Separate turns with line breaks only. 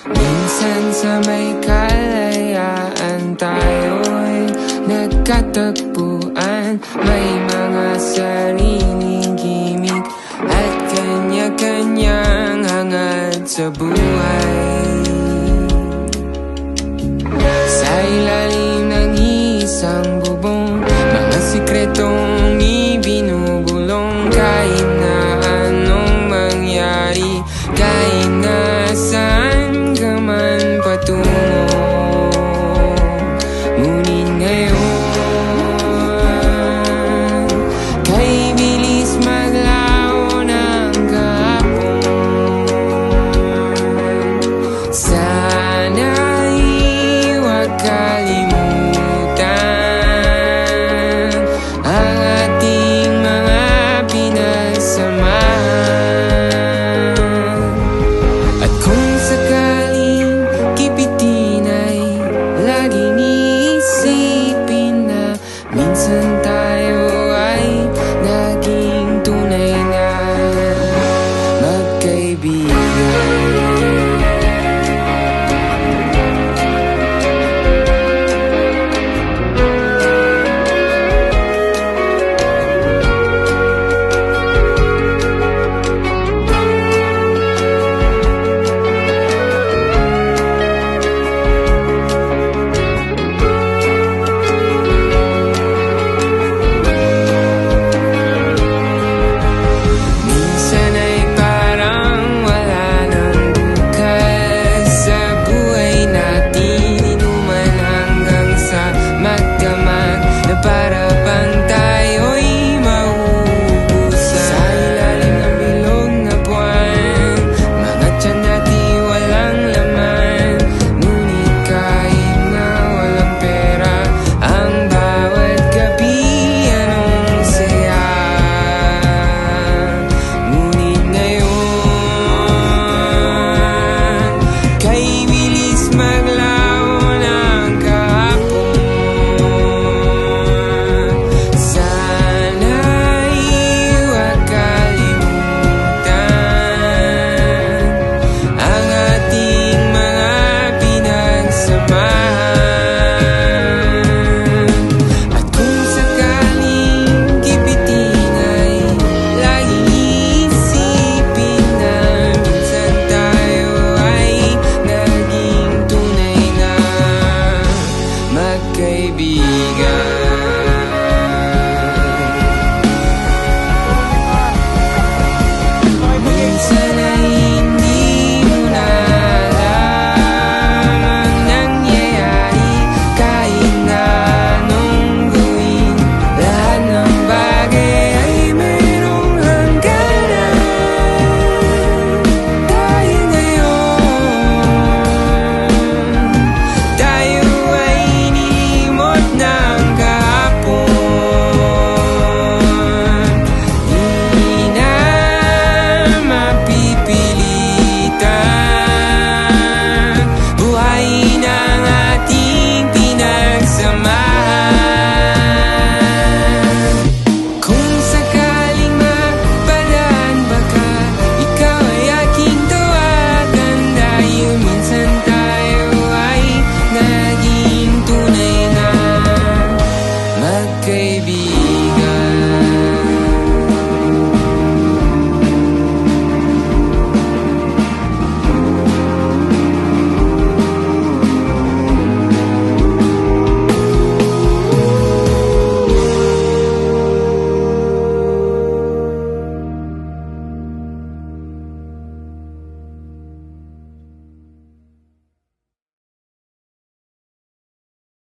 Minsan sa may kalayaan tayo'y nagkatagpuan. May mga sariling gimik at kanya-kanyang hangad sa buhay. Sa ilalim ng isang bubong, mga sikretong ibinubulong. Kahit na anong mangyari, kahit na saan ka man patungo, ngunit ngayon, kay bilis maglaho ng kahapon. Sana'y huwag kalimutan ang ating mga pinagsamahan. At kung sakaling kipitin ay laging iisipin na minsan tayo ay naging tunay na magkaibigan.